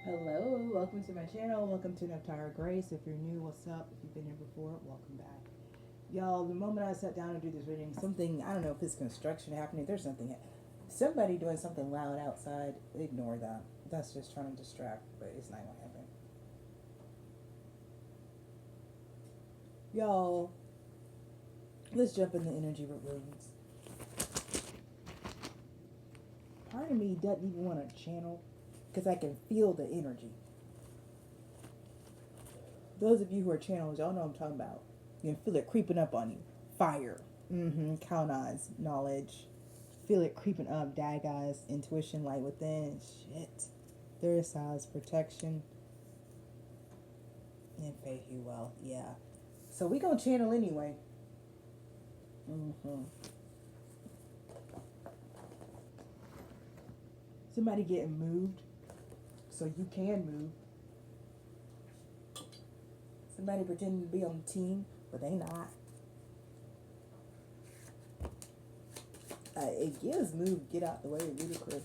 Hello, welcome to my channel. Welcome to Nephtara Grace. If you're new, what's up? If you've been here before, welcome back. Y'all, the moment I sat down to do this reading, something, I don't know if it's construction happening, there's somebody doing something loud outside. Ignore that. That's just trying to distract, but it's not going to happen. Y'all, let's jump in the energy readings. Part of me doesn't even want to channel because I can feel the energy. Those of you who are channels, y'all know what I'm talking about. You can feel it creeping up on you. Fire. Count eyes. Knowledge. Feel it creeping up. Dag eyes. Intuition. Light within. Shit. Third size. Protection. And faith you well. Yeah. So we gonna channel anyway. Somebody getting moved so you can move. Somebody pretending to be on the team, but they not. It gives move, get out the way, ludicrous.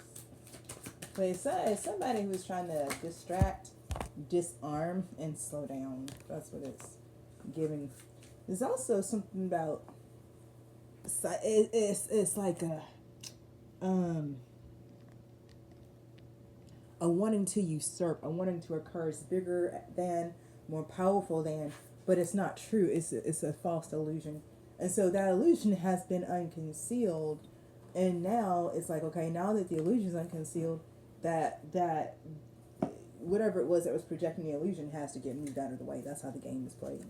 But it's somebody who's trying to distract, disarm, and slow down. That's what it's giving. There's also something about it's like a wanting to usurp, a wanting to occur. It's bigger than, more powerful than, but it's not true. It's a false illusion. And so that illusion has been unconcealed, and now it's like, okay, now that the illusion is unconcealed, that whatever it was that was projecting the illusion has to get moved out of the way. That's how the game is played.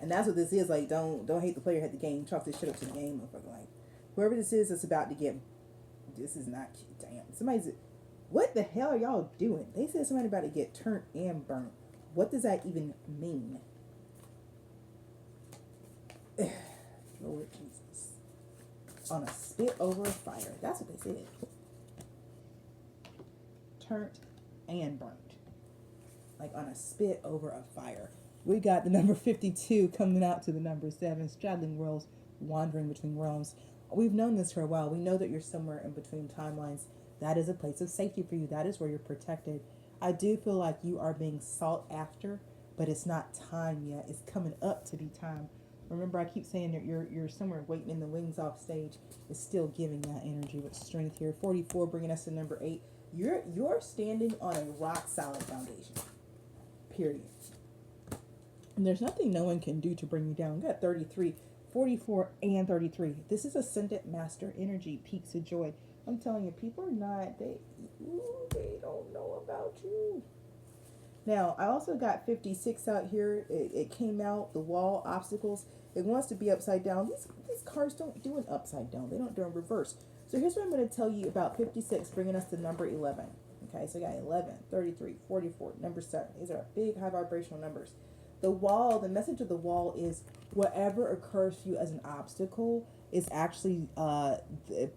And that's what this is. Like, don't hate the player, hate the game. Chalk this shit up to the game, motherfucker. Like, whoever this is that's about to get, this is not cute. Damn. What the hell are y'all doing? They said somebody about to get turned and burnt. What does that even mean? Lord Jesus. On a spit over a fire. That's what they said. Turned and burnt. Like on a spit over a fire. We got the number 52 coming out to the number 7. Straddling worlds, wandering between realms. We've known this for a while. We know that you're somewhere in between timelines. That is a place of safety for you. That is where you're protected. I do feel like you are being sought after, but it's not time yet. It's coming up to be time. Remember, I keep saying that you're somewhere waiting in the wings off stage. It's still giving that energy with strength here. 44 bringing us to number 8. You're standing on a rock solid foundation. Period. And there's nothing no one can do to bring you down. We got 33, 44, and 33. This is ascendant master energy, peaks of joy. I'm telling you, people are not, they don't know about you. Now, I also got 56 out here. It came out, the wall, obstacles. It wants to be upside down. These cards don't do an upside down. They don't do a reverse. So here's what I'm going to tell you about 56, bringing us to number 11. Okay, so I got 11, 33, 44, number 7. These are big, high vibrational numbers. The wall, the message of the wall is whatever occurs to you as an obstacle is actually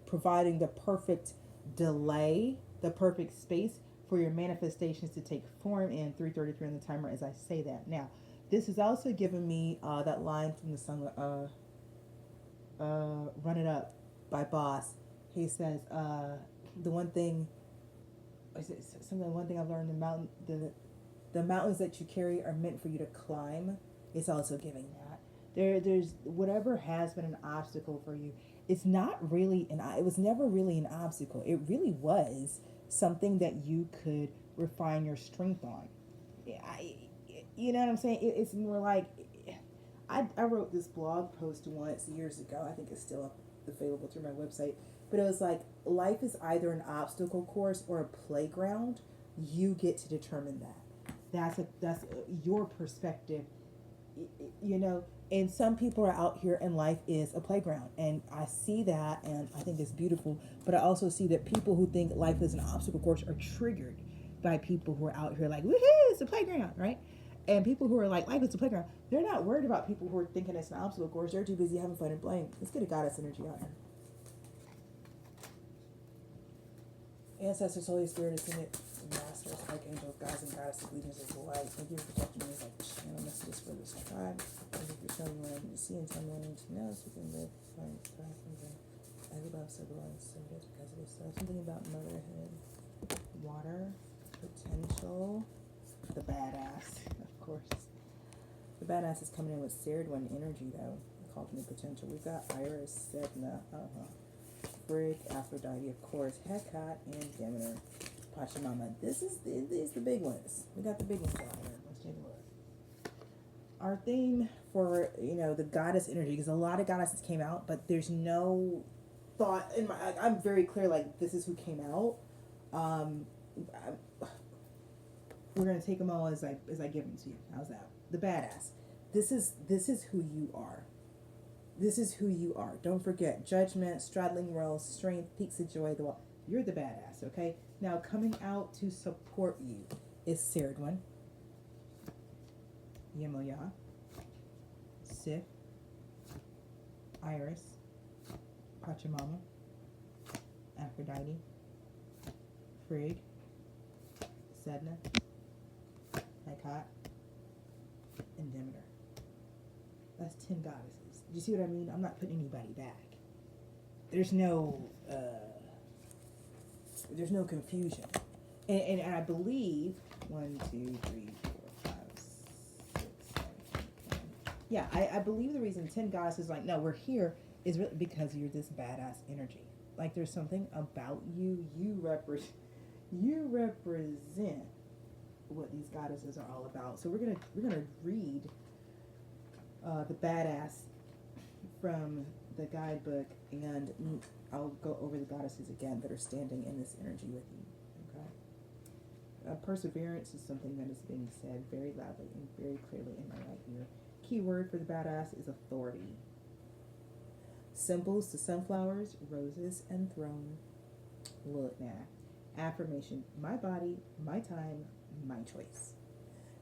providing the perfect delay, the perfect space for your manifestations to take form. In 333 on the timer as I say that. Now, this is also giving me that line from the song Run It Up by Boss. He says, the one thing, one thing I've learned, the mountains that you carry are meant for you to climb. It's also giving that. There's whatever has been an obstacle for you. It was never really an obstacle. It really was something that you could refine your strength on. You know what I'm saying? It's more like, I wrote this blog post once years ago. I think it's still available through my website. But it was like, life is either an obstacle course or a playground. You get to determine that. That's your perspective, you know. And some people are out here and life is a playground. And I see that and I think it's beautiful. But I also see that people who think life is an obstacle course are triggered by people who are out here like, woohoo, it's a playground, right? And people who are like, life is a playground, they're not worried about people who are thinking it's an obstacle course. They're too busy having fun and playing. Let's get a goddess energy out here. Ancestors, Holy Spirit, Ascended Masters, Archangels, Gods and Goddesses, Legions of Light. Thank you for protecting me as I channel messages for this tribe. Thank you for showing me what I need to see and telling me what I need to know so we can live, find, thrive, and grow. As above, so below, and so it is because it is so. Something about motherhood, water, protect. The badass is coming in with Seared One energy, though. Called new potential. We've got Iris, Sedna, Frigg, Aphrodite, of course, Hecate, and Demeter. Pachamama. This is the big ones. We got the big ones out here. Let's take a look. Our theme for, the goddess energy, because a lot of goddesses came out, but there's no thought in my. I'm very clear. Like, this is who came out. We're gonna take them all as I give them to you. How's that? The badass. This is who you are. This is who you are. Don't forget, judgment, straddling worlds, strength, peaks of joy. You're the badass. Okay. Now coming out to support you is Seared One, Yemoya, Sif, Iris, Pachamama, Aphrodite, Frigg, Sedna, Hecate, and Demeter. That's 10 goddesses. Do you see what I mean? I'm not putting anybody back. There's no confusion. And I believe 1, 2, 3, 4, 5, 6, 7, 8, 9. Yeah, I believe the reason 10 goddesses like, no, we're here is really because you're this badass energy. Like, there's something about you. You represent what these goddesses are all about. So we're gonna read the badass from the guidebook, and I'll go over the goddesses again that are standing in this energy with you. Okay. Perseverance is something that is being said very loudly and very clearly in my right ear. Key word for the badass is authority. Symbols to sunflowers, roses, and throne. Look now. Affirmation: my body, my time, my choice.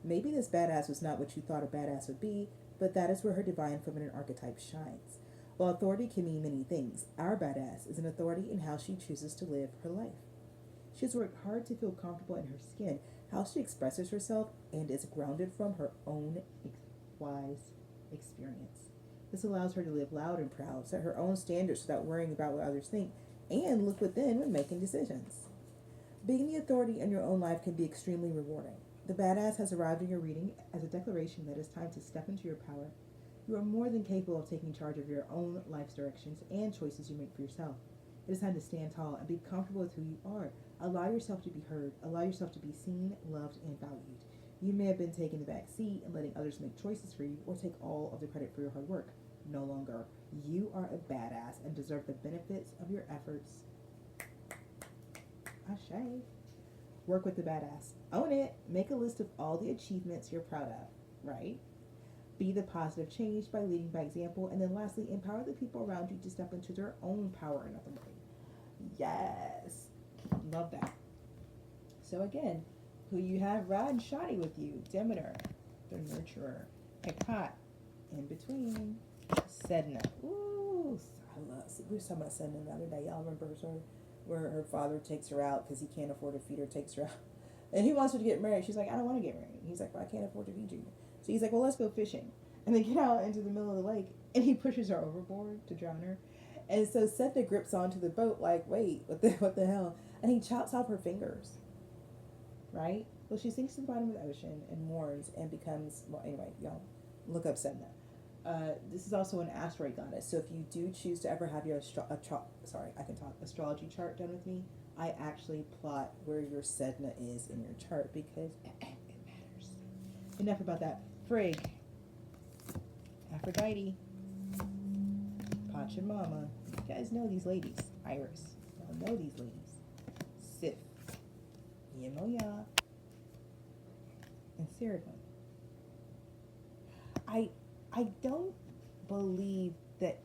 Maybe this badass was not what you thought a badass would be, but that is where her divine feminine archetype shines. While authority can mean many things, our badass is an authority in how she chooses to live her life. She has worked hard to feel comfortable in her skin, how she expresses herself, and is grounded from her own wise experience. This allows her to live loud and proud, set her own standards without worrying about what others think, and look within when making decisions. Being the authority in your own life can be extremely rewarding. The badass has arrived in your reading as a declaration that it's time to step into your power. You are more than capable of taking charge of your own life's directions and choices you make for yourself. It is time to stand tall and be comfortable with who you are. Allow yourself to be heard. Allow yourself to be seen, loved, and valued. You may have been taking the back seat and letting others make choices for you or take all of the credit for your hard work. No longer. You are a badass and deserve the benefits of your efforts. Ashe. Work with the badass. Own it. Make a list of all the achievements you're proud of, right? Be the positive change by leading by example. And then lastly, empower the people around you to step into their own power and authority. Yes. Love that. So again, who you have riding shoddy with you? Demeter, the nurturer. Hecate, in between. Sedna. Ooh, I love. We were talking about Sedna the other day. Y'all remember her story where her father takes her out because he can't afford to feed her, takes her out. And he wants her to get married. She's like, I don't want to get married. He's like, well, I can't afford to feed you. So he's like, well, let's go fishing. And they get out into the middle of the lake, and he pushes her overboard to drown her. And so Sedna grips onto the boat like, wait, what the hell? And he chops off her fingers. Right? Well, she sinks to the bottom of the ocean and mourns and becomes, well, anyway, y'all, look up Sedna. This is also an asteroid goddess. So if you do choose to ever have your astrology chart done with me, I actually plot where your Sedna is in your chart because it matters. Enough about that. Frigg, Aphrodite, Pachamama. You guys know these ladies. Iris. Y'all know these ladies. Sif, Yemoya, and Seared One. I don't believe that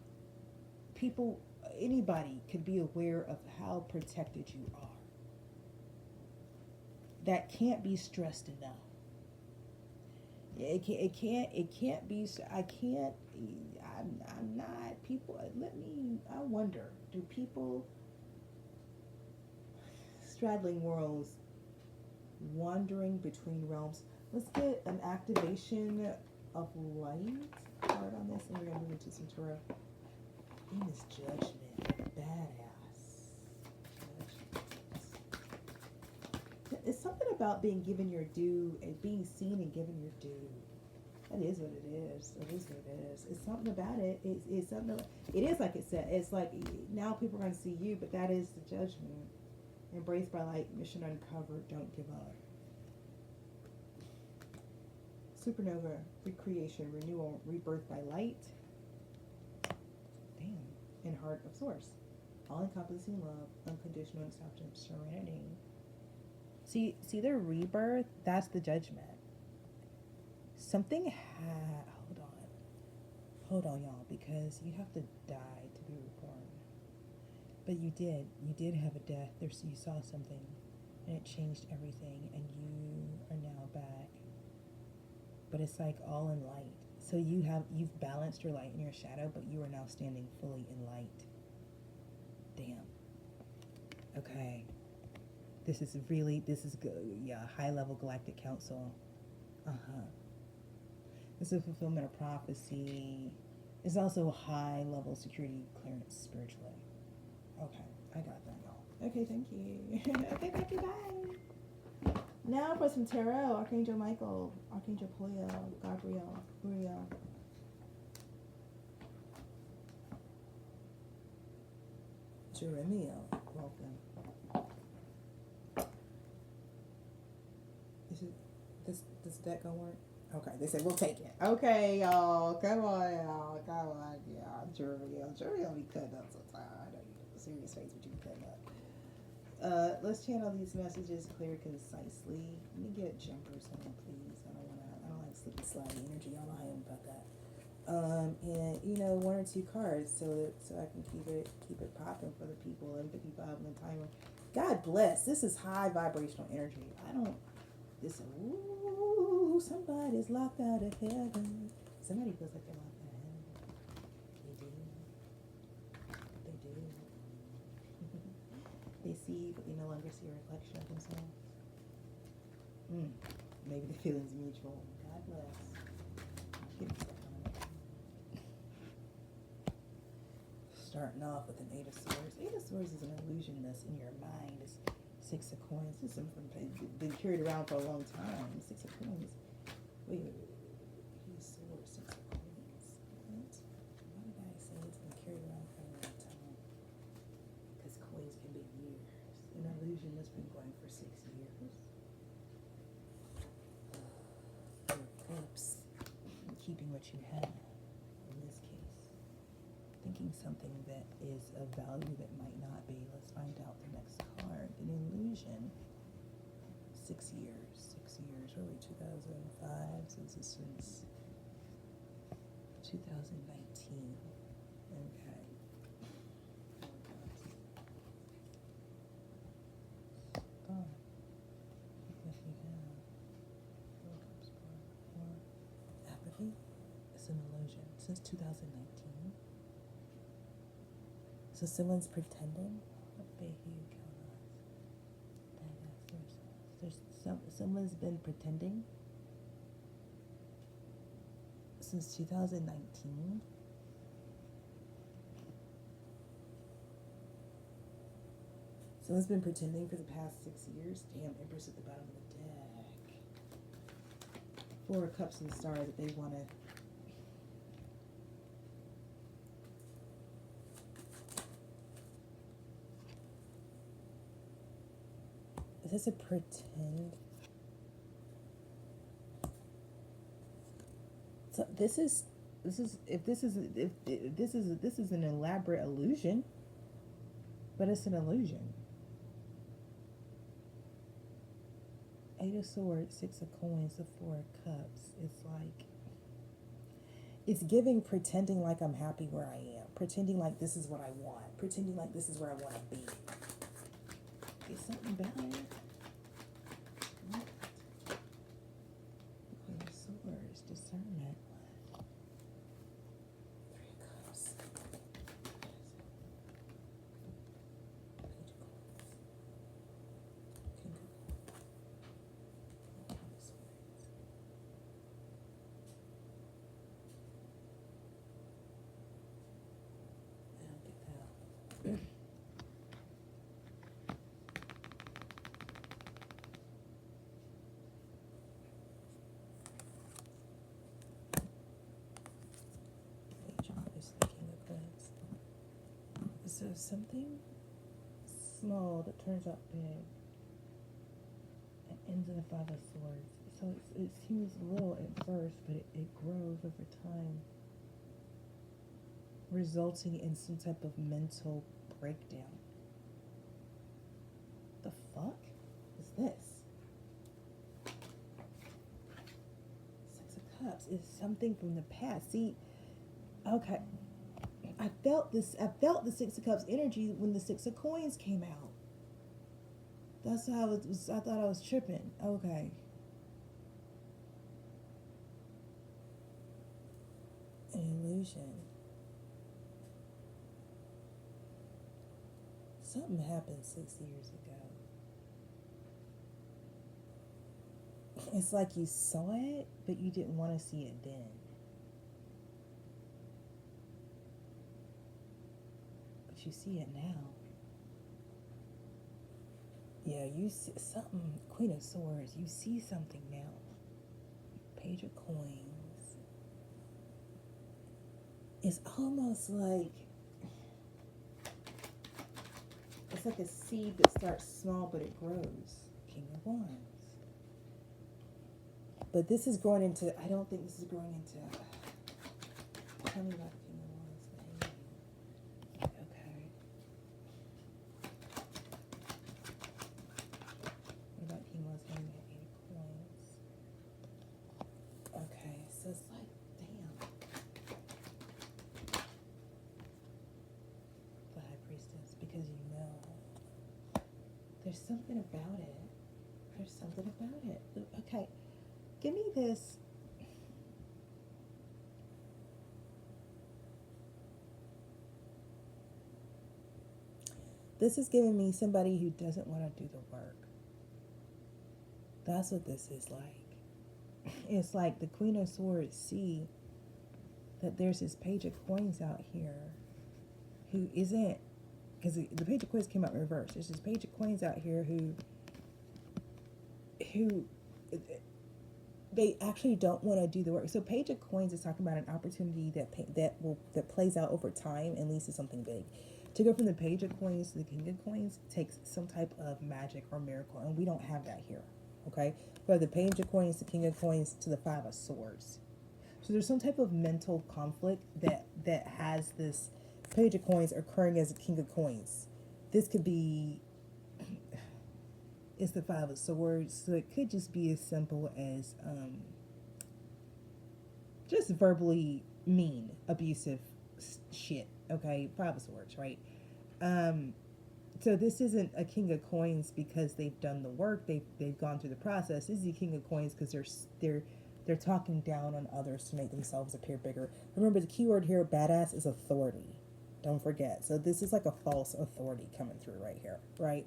anybody could be aware of how protected you are. That can't be stressed enough. It can't be, I'm not, people, I wonder, do people straddling worlds, wandering between realms? Let's get an activation of light card on this, and we're going to move into some tarot. Venus Judgment, badass. It's something about being given your due and being seen and given your due. That is what it is. It is what it is. It's something about it. It's something. It is like it said. It's like now people are going to see you, but that is the judgment. Embraced by light, mission uncovered. Don't give up. Supernova, recreation, renewal, rebirth by light. Damn. And heart of source. All-encompassing love, unconditional acceptance, serenity. See the rebirth. That's the judgment. Something hold on, y'all, because you have to die to be reborn. But you did have a death. You saw something, and it changed everything, and you are now back. But it's like all in light. So you've balanced your light and your shadow, but you are now standing fully in light. Damn. Okay. This is good. Yeah, high level galactic council. This is fulfillment of prophecy. It's also high level security clearance spiritually. Okay, I got that, y'all. Okay, thank you. Okay, thank you, bye. Now for some tarot. Archangel Michael, Archangel Poya, Gabriel, Uriel. Jeremiah, welcome. This deck gonna work? Okay, they said we'll take it. Okay, y'all, come on, yeah, Jeremiah be cutting up sometimes. I know you have a serious face, but you be cutting up. Let's channel these messages clear, concisely. Let me get jumpers on, please. I don't like slippy slidey energy. Y'all know how I am about that. And one or two cards so I can keep it popping for the people. 55 on the timer. God bless. This is high vibrational energy. Ooh, somebody's locked out of heaven. Somebody feels like they're locked out of heaven. They do. They see, but they no longer see a reflection of themselves. Maybe the feeling's mutual. God bless. Get stuck on it. Starting off with an Eight of Swords. Eight of Swords is an illusion that's in your mind. It's Six of Coins. This is been carried around for a long time. Six of Coins. Wait. Eight of Swords, Six of Coins. What? Why did I say it's been carried around for a long time? Because coins can be years. An illusion that's been going for 6 years. Cups. Keeping what you have. In this case. Thinking something that is of value that might not be. Let's find out the next card. An illusion. 6 years. Early 2005. So this is since 2019. Okay. Apathy. It's an illusion. Since 2019. So someone's pretending. Someone's been pretending since 2019. Someone's been pretending for the past 6 years. Damn, Empress at the bottom of the deck. Four of Cups and Stars that they want to. Is this a pretend? So this is an elaborate illusion, but it's an illusion. Eight of Swords, Six of Coins, the Four of Cups. It's like it's giving pretending like I'm happy where I am, pretending like this is what I want, pretending like this is where I want to be. Is something better? What? Queen of Swords, discernment. Three of Cups. Page of Coins. King of Coins. Queen of Swords. I don't get that. something small that turns out big and ends in a Five of Swords. So it seems little at first, but it grows over time, resulting in some type of mental breakdown. The fuck is this? Six of Cups is something from the past. See, okay. I felt the Six of Cups energy when the Six of Coins came out. That's how it was. I thought I was tripping. Okay. An illusion. Something happened 6 years ago. It's like you saw it, but you didn't want to see it then. But you see it now. Yeah, you see something. Queen of Swords. You see something now. Page of Coins. It's almost like it's like a seed that starts small but it grows. King of Wands. But this is growing into, I don't think this is growing into, tell me about the King of Wands. Okay. What about King of Wands? Eight of Coins. Okay, so it's like, damn. The High Priestess, because you know. There's something about it. There's something about it. Okay. Give me this. This is giving me somebody who doesn't want to do the work. That's what this is like. It's like the Queen of Swords see that there's this Page of Coins out here who isn't, because the Page of Coins came out in reverse. There's this Page of Coins out here who they actually don't want to do the work. So Page of Coins is talking about an opportunity that plays out over time and leads to something big. To go from the Page of Coins to the King of Coins takes some type of magic or miracle, and we don't have that here. Okay, from the Page of Coins to King of Coins to the Five of Swords. So there's some type of mental conflict that has this Page of Coins occurring as a King of Coins. This could be. It's the Five of Swords, so it could just be as simple as just verbally mean, abusive shit. Okay, Five of Swords, right? So this isn't a King of Coins because they've done the work, they've gone through the process. This is a King of Coins because they're talking down on others to make themselves appear bigger. Remember, the keyword here, badass, is authority. Don't forget. So this is like a false authority coming through right here, right?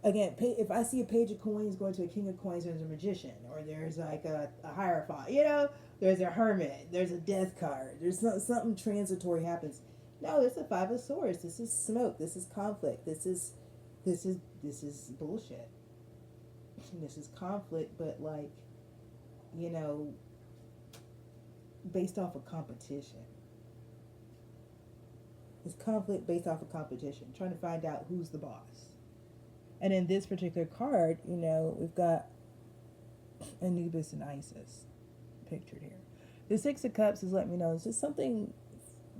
Again, if I see a Page of Coins going to a King of Coins, there's a magician, or there's like a Hierophant, there's a hermit, there's a death card, there's something transitory happens. No, it's a Five of Swords. This is smoke. This is conflict. This is bullshit. This is conflict, but like, based off of competition. It's conflict based off of competition, trying to find out who's the boss. And in this particular card, we've got Anubis and Isis pictured here. The Six of Cups is letting me know it's just something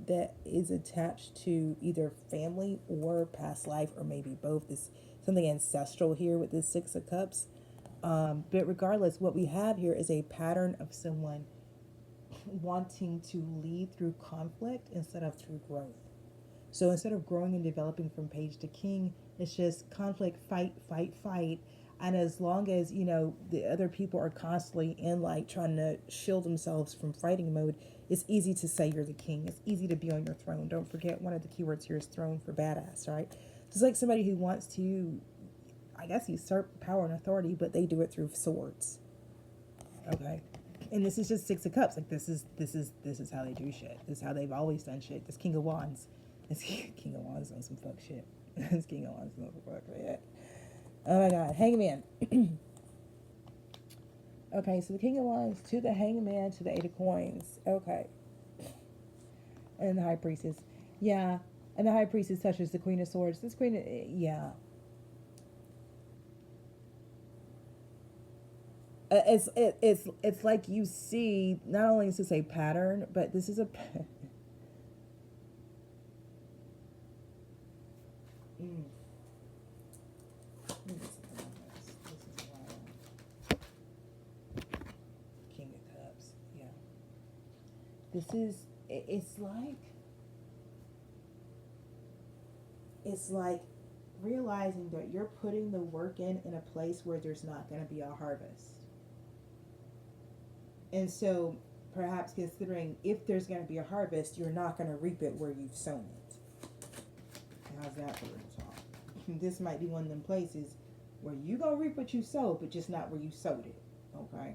that is attached to either family or past life, or maybe both. There's something ancestral here with this Six of Cups. But regardless, what we have here is a pattern of someone wanting to lead through conflict instead of through growth. So instead of growing and developing from page to king, it's just conflict, fight, fight, fight. And as long as, the other people are constantly in trying to shield themselves from fighting mode, it's easy to say you're the king. It's easy to be on your throne. Don't forget, one of the keywords here is throne for badass, right? It's like somebody who wants to, I guess, usurp power and authority, but they do it through swords. Okay. And this is just Six of Cups. Like this is how they do shit. This is how they've always done shit. This King of Wands. This King of Wands on some fuck shit. This King of Wands on some fuck shit. Oh my God, Hangman. Okay, so the King of Wands to the Hangman to the Eight of Coins. Okay. And the High Priestess. Yeah, And the high priestess touches the Queen of Swords. This Queen, yeah. It's like you see, not only is this a pattern, but this is a mm. This is King of Cups. Yeah. This is it's like realizing that you're putting the work in a place where there's not going to be a harvest. And so perhaps considering if there's going to be a harvest, you're not going to reap it where you've sown it. How's that for real talk? This might be one of them places where you going to reap what you sowed, but just not where you sowed it. Okay?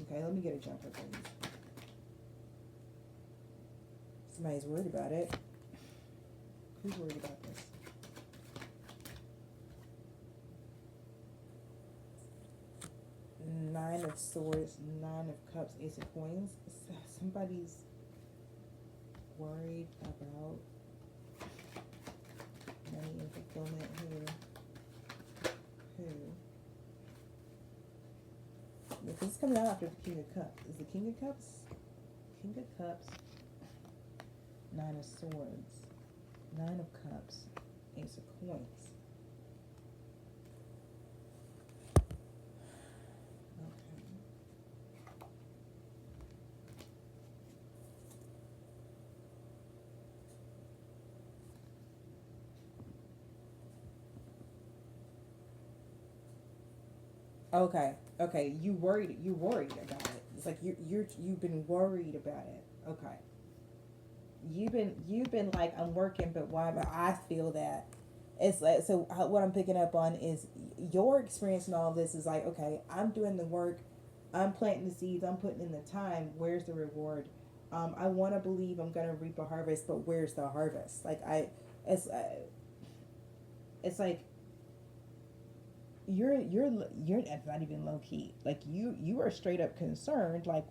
Okay, let me get a jumper, please. Somebody's worried about it. Who's worried about this? Nine of Swords, Nine of Cups, Ace of Coins. Somebody's worried about money and fulfillment. Who? This is coming out after the King of Cups. Is the King of Cups? King of Cups, Nine of Swords, Nine of Cups, Ace of Coins. Okay, you worried about it. It's like you've been worried about it. Okay. You've been like, I'm working, but why? But I feel that it's like, so what I'm picking up on is your experience in all this is like, okay, I'm doing the work, I'm planting the seeds, I'm putting in the time. Where's the reward? I want to believe I'm gonna reap a harvest, but where's the harvest? Like it's like you're it's not even low key. Like you are straight up concerned. Like,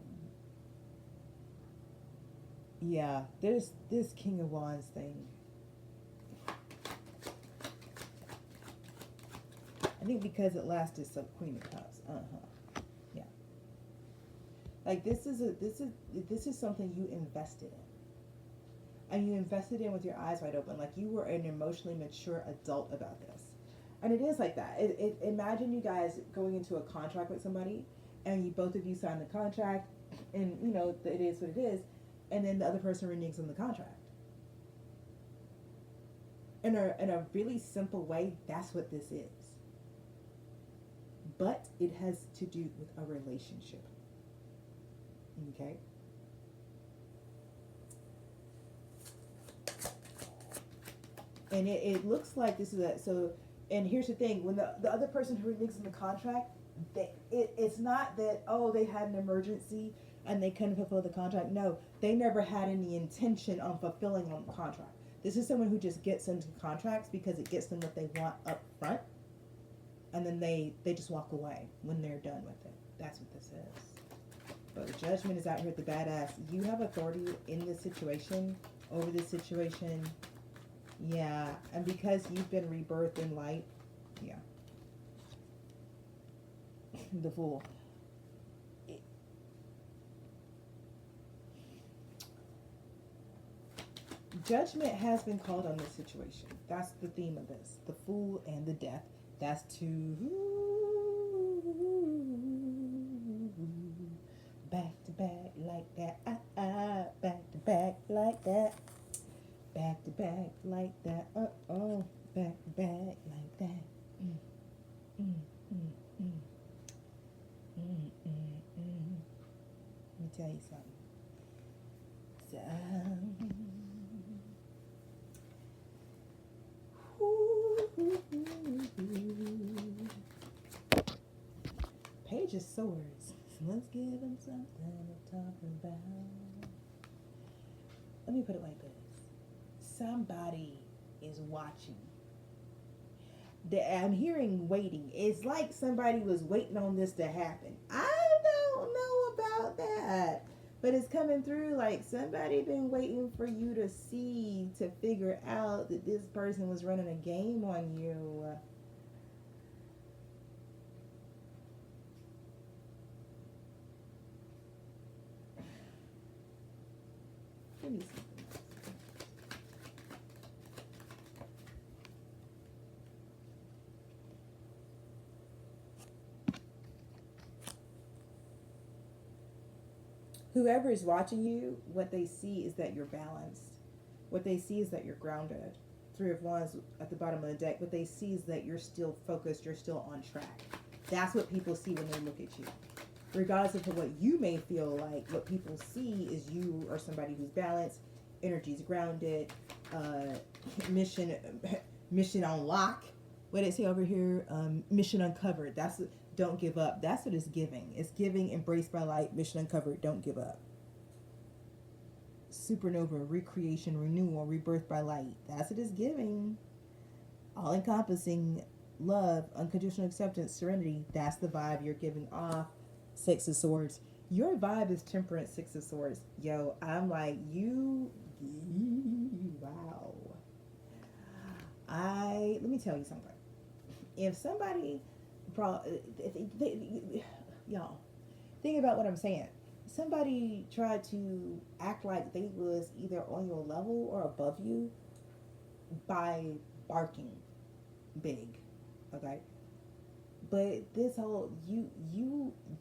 yeah, there's this King of Wands thing. I think because it lasted, so Queen of Cups. Yeah. Like this is something you invested in, and you invested in with your eyes wide open. Like you were an emotionally mature adult about this. And it is like that. Imagine you guys going into a contract with somebody, and you both of you sign the contract, and you know it is what it is, and then the other person reneges on the contract. In a really simple way, that's what this is. But it has to do with a relationship. Okay? And it looks like this is so. And here's the thing: when the other person who reneges in the contract, it's not that, oh, they had an emergency and they couldn't fulfill the contract. No, they never had any intention on fulfilling on the contract. This is someone who just gets into contracts because it gets them what they want up front, and then they just walk away when they're done with it. That's what this is. But the Judgment is out here with the badass. You have authority in this situation, over this situation. Yeah, and because you've been rebirthed in light, yeah. The Fool. Judgment has been called on this situation. That's the theme of this. The Fool and the Death. That's two. Back to back like that. Back to back like that. Back to back like that. Back to back like that. Let me tell you something. Page of Swords. Let's give them something to talk about. Let me put it like this. Somebody is watching. I'm hearing waiting. It's like somebody was waiting on this to happen. I don't know about that. But it's coming through like somebody been waiting for you to see, to figure out that this person was running a game on you. Give me something else. Whoever is watching you, what they see is that you're balanced. What they see is that you're grounded. Three of Wands at the bottom of the deck. What they see is that you're still focused, you're still on track. That's what people see when they look at you. Regardless of what you may feel like, what people see is you are somebody who's balanced, energy's grounded, mission on lock. What did it say over here? Mission uncovered. That's don't give up. That's what it's giving. It's giving, embraced by light, mission uncovered, don't give up. Supernova, recreation, renewal, rebirth by light. That's what it's giving. All encompassing, love, unconditional acceptance, serenity. That's the vibe you're giving off. Six of Swords. Your vibe is temperance, Six of Swords. Yo, I'm like, wow. Let me tell you something. If somebody, y'all, think about what I'm saying. Somebody tried to act like they was either on your level or above you by barking big, okay? But this whole,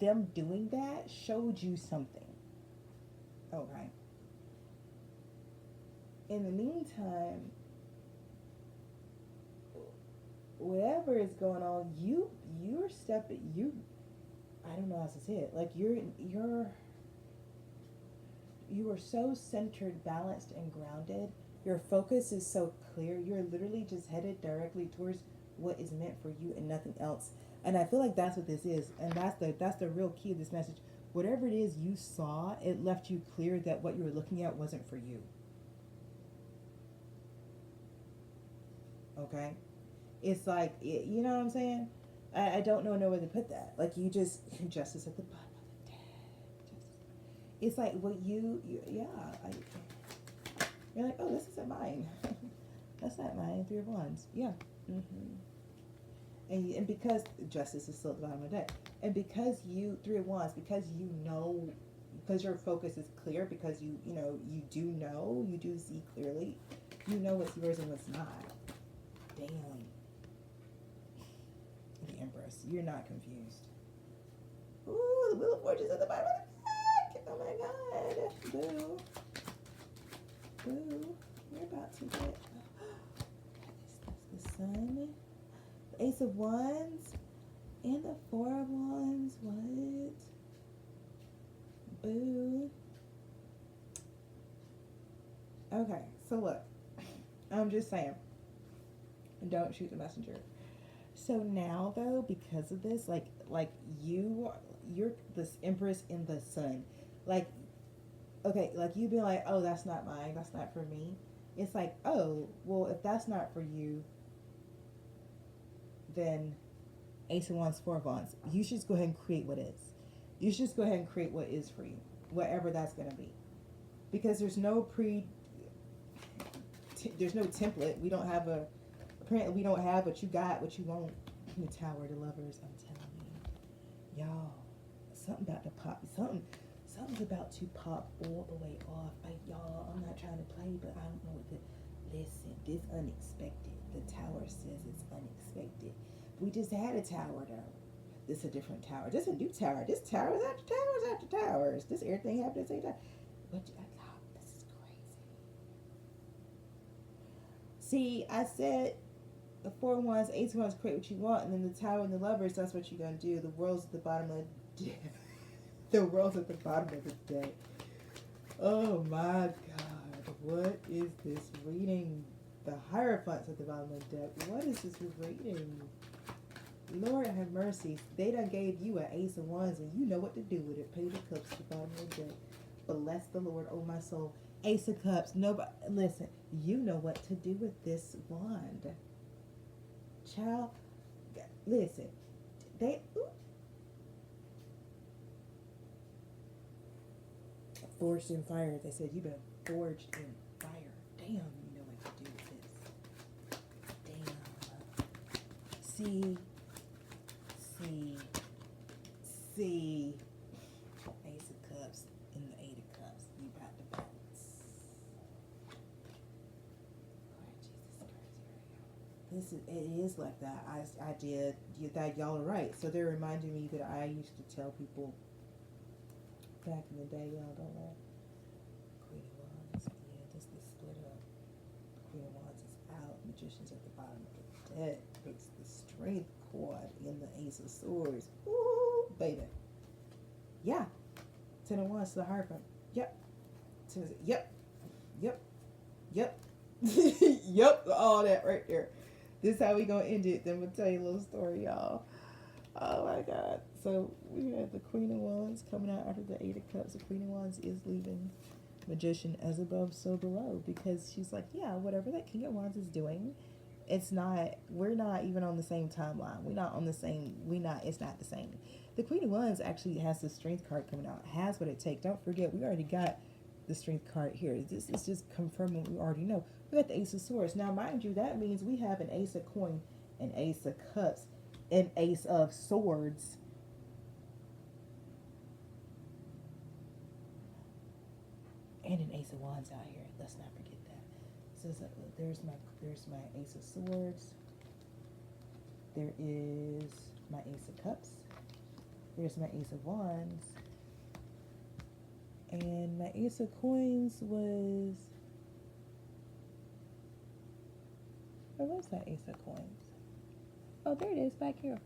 them doing that showed you something, okay? In the meantime, whatever is going on, you're stepping, I don't know how to say it, like you are so centered, balanced, and grounded. Your focus is so clear. You're literally just headed directly towards what is meant for you and nothing else. And I feel like that's what this is. And that's the real key of this message. Whatever it is you saw, it left you clear that what you were looking at wasn't for you. Okay? It's like, you know what I'm saying? I don't know where to put that. Like, you just, justice at the bottom of the deck. It's like, what you're like, oh, this isn't mine. That's not mine. Three of Wands. Yeah. Mm-hmm. And because justice is still at the bottom of the deck, and because Three of Wands, because because your focus is clear, because you do see clearly, you know what's yours and what's not. Damn. The Empress, you're not confused. Ooh, the Wheel of Fortune at the bottom of the deck. Oh my God. Boo. Boo. You're about to get. That's the Sun. The Ace of Wands. And the Four of Wands. What? Boo. Okay, so look. I'm just saying. Don't shoot the messenger. So now though, because of this, like you're this Empress in the Sun. Like, okay, like you've been like, oh, that's not mine, that's not for me. It's like, oh, well, if that's not for you, then Ace of Wands, Four of Wands. You should just go ahead and create what is. You should just go ahead and create what is for you, whatever that's going to be. Because there's no there's no template. Apparently we don't have what you got, what you want. The Tower, the Lovers, I'm telling you. Y'all, something's about to pop. Something's about to pop all the way off. Like, y'all, I'm not trying to play, but I don't know what to... Listen, this unexpected. The Tower says it's unexpected. We just had a tower, though. This is a different tower. This is a new tower. This tower is after towers after towers. This everything happened at the same time. This is crazy. See, I said the Four of Wands, Ace of Wands, create what you want, and then the Tower and the Lovers, that's what you're going to do. The World's at the bottom of the deck. The World's at the bottom of the deck. Oh my God. What is this reading? The Hierophant's at the bottom of the deck. What is this reading? Lord have mercy. They done gave you an Ace of Wands and you know what to do with it. Page of Cups at the bottom of the deck. Bless the Lord, oh my soul. Ace of Cups. Nobody, listen, you know what to do with this wand. Child, listen. Forged in fire. They said, you've been forged in fire. Damn, you know what to do with this. Damn. See. Ace of Cups and the Eight of Cups. You got the balance. This is like that. I did that. Y'all are right. So they're reminding me that I used to tell people back in the day, y'all don't know. Queen of Wands, yeah, this is split up. Queen of Wands is out. Magician's at the bottom of the deck. It's the Strength quad in the Ace of Swords. Ooh, baby. Yeah. Ten of Wands to the Hierophant. Yep. Yep. Yep. All that right there. This is how we gonna end it. Then we'll tell you a little story, y'all. Oh my God. So we have the Queen of Wands coming out after the Eight of Cups. The Queen of Wands is leaving Magician as above, so below, because she's like, yeah, whatever that King of Wands is doing, we're not even on the same timeline. It's not the same. The Queen of Wands actually has the Strength card coming out, has what it takes. Don't forget, we already got the Strength card here. This is just confirming what we already know. We got the Ace of Swords. Now, mind you, that means we have an Ace of Coin, an Ace of Cups, an Ace of Swords, and an Ace of Wands out here. Let's not forget that. So there's my Ace of Swords. There is my Ace of Cups. There's my Ace of Wands. And my Ace of Coins was... Where was that Ace of Coins? Oh, there it is, back here.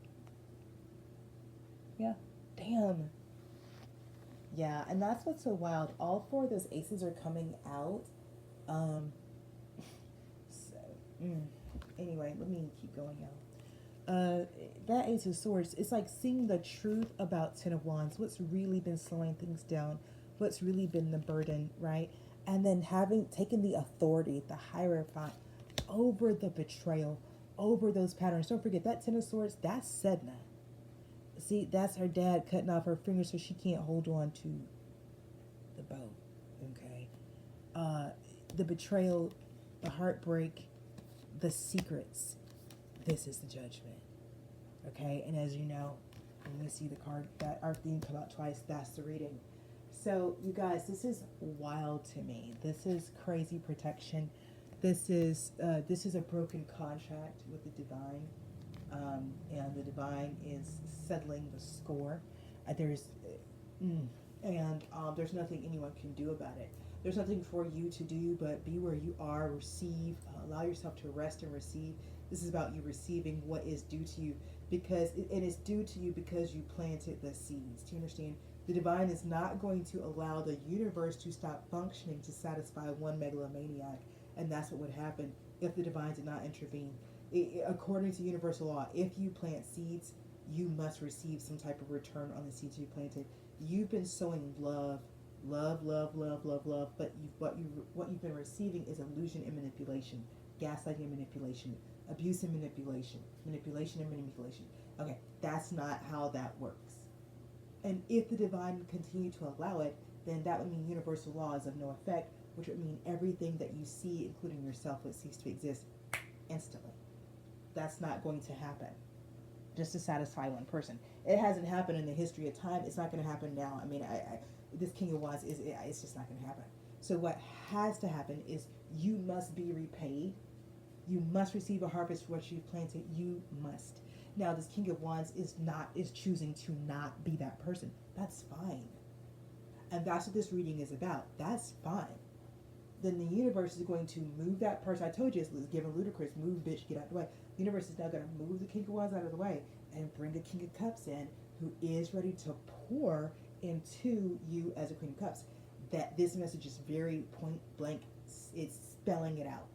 Yeah. Damn. Yeah, and that's what's so wild. All four of those aces are coming out. Anyway, let me keep going, y'all. That Ace of Swords, it's like seeing the truth about Ten of Wands, what's really been slowing things down, what's really been the burden, right? And then taken the authority, the hierophant, over the betrayal, over those patterns. Don't forget, that Ten of Swords, that's Sedna. See, that's her dad cutting off her fingers so she can't hold on to the bow, okay? The betrayal, the heartbreak, the secrets. This is the judgment, okay? And as you know, when we see the card, that our theme come out twice, that's the reading. So, you guys, this is wild to me. This is crazy protection. This is a broken contract with the divine. And the divine is settling the score. There's nothing anyone can do about it. There's nothing for you to do but be where you are, receive, allow yourself to rest and receive. This is about you receiving what is due to you, because it is due to you because you planted the seeds. Do you understand? The divine is not going to allow the universe to stop functioning to satisfy one megalomaniac, and that's what would happen if the divine did not intervene. According to universal law, if you plant seeds, you must receive some type of return on the seeds you planted. You've been sowing love, but what you've been receiving is illusion and manipulation, gaslighting and manipulation, abuse and manipulation and manipulation. Okay, that's not how that works. And if the divine would continue to allow it, then that would mean universal law is of no effect, which would mean everything that you see, including yourself, would cease to exist instantly. That's not going to happen just to satisfy one person. It hasn't happened in the history of time. It's not going to happen now. I mean, this King of Wands it's just not going to happen. So what has to happen is you must be repaid. You must receive a harvest for what you've planted. You must. Now, this King of Wands is choosing to not be that person. That's fine. And that's what this reading is about. That's fine. Then the universe is going to move that person. I told you it's given ludicrous. Move, bitch, get out of the way. The universe is now going to move the King of Wands out of the way and bring a King of Cups in who is ready to pour into you as a Queen of Cups. That this message is very point blank. It's spelling it out.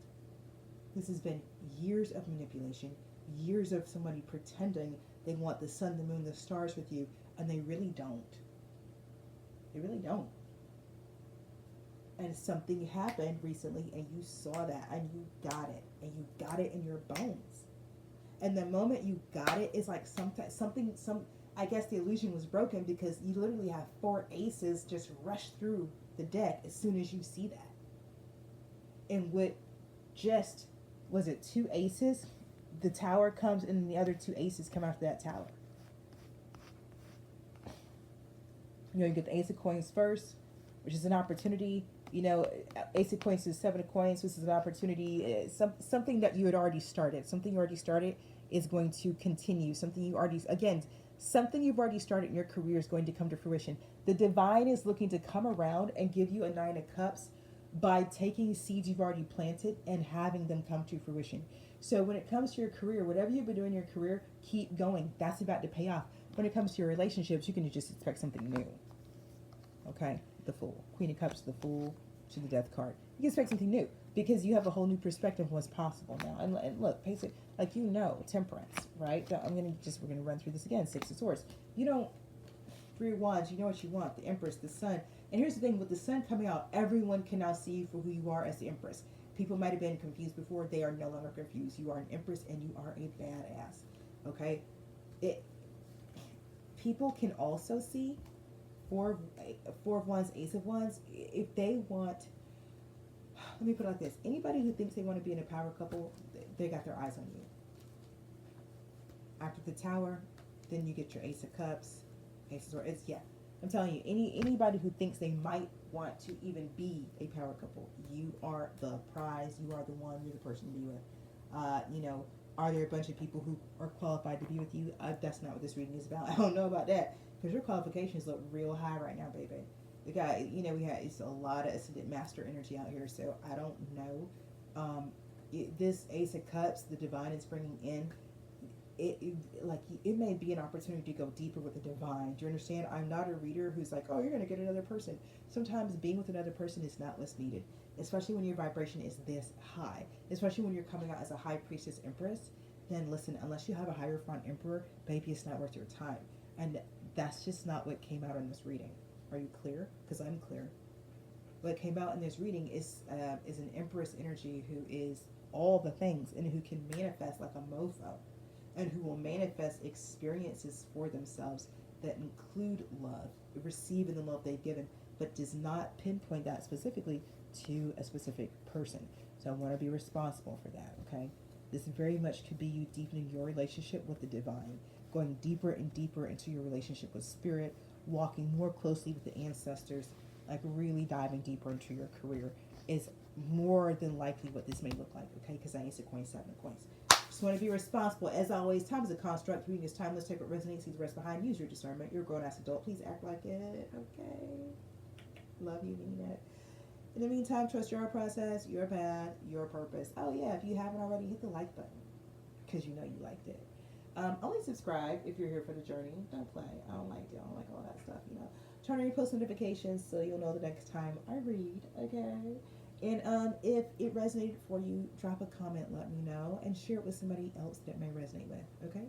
This has been years of manipulation, years of somebody pretending they want the sun, the moon, the stars with you, and they really don't. They really don't. And something happened recently, and you saw that, and you got it, and you got it in your bones. And the moment you got it, it's like I guess the illusion was broken because you literally have 4 aces just rush through the deck as soon as you see that. And with just, was it 2 aces? The tower comes and the other 2 aces come after that tower. You know, you get the ace of coins first, which is an opportunity. You know, ace of coins is 7 of coins. This is an opportunity. Something that you had already started. Something you already started is going to continue. Something you already, again, something you've already started in your career is going to come to fruition. The divine is looking to come around and give you a 9 of cups by taking seeds you've already planted and having them come to fruition. So when it comes to your career, whatever you've been doing in your career, keep going. That's about to pay off. When it comes to your relationships, you can just expect something new. Okay? The Fool. Queen of Cups, the Fool, to the Death card. You can expect something new because you have a whole new perspective of what's possible now. And look, basic, like, you know, temperance, right? We're going to run through this again. 6 of Swords. You don't, 3 of Wands, you know what you want. The Empress, the Sun. And here's the thing, with the Sun coming out, everyone can now see you for who you are as the Empress. People might have been confused before. They are no longer confused. You are an Empress and you are a badass. Okay? People can also see 4 of Wands, Ace of Wands. If they want, let me put it like this. Anybody who thinks they want to be in a power couple, they got their eyes on you. After the Tower, then you get your Ace of Cups, Ace of Swords. Yeah. I'm telling you, anybody who thinks they might want to even be a power couple, you are the prize. You are the one. You're the person to be with. You know, are there a bunch of people who are qualified to be with you? That's not what this reading is about. I don't know about that because your qualifications look real high right now, baby. The guy, you know, it's a lot of ascendant master energy out here, so I don't know. This Ace of Cups, the divine is bringing in. It may be an opportunity to go deeper with the divine. Do you understand? I'm not a reader who's like, oh, you're going to get another person. Sometimes being with another person is not what's needed, especially when your vibration is this high, especially when you're coming out as a high priestess empress. Then listen, unless you have a Hierophant emperor, baby, it's not worth your time. And that's just not what came out in this reading. Are you clear? Because I'm clear. What came out in this reading is an empress energy who is all the things and who can manifest like a mofo, and who will manifest experiences for themselves that include love, receiving the love they've given, but does not pinpoint that specifically to a specific person. So I want to be responsible for that, okay? This very much could be you deepening your relationship with the divine, going deeper and deeper into your relationship with spirit, walking more closely with the ancestors, like really diving deeper into your career is more than likely what this may look like, okay? Because I Ace of Coins, 7 of Coins. Just want to be responsible. As always, time is a construct. Reading is timeless. Take what resonates, leave the rest behind. Use your discernment. You're a grown-ass adult. Please act like it, okay? Love you, mean it. In the meantime, trust your process, your path, your purpose. Oh, yeah, if you haven't already, hit the like button because you know you liked it. Only subscribe if you're here for the journey. Don't play. I don't like it. I don't like all that stuff, you know. Turn on your post notifications so you'll know the next time I read, okay? And if it resonated for you, drop a comment, let me know, and share it with somebody else that may resonate with, okay?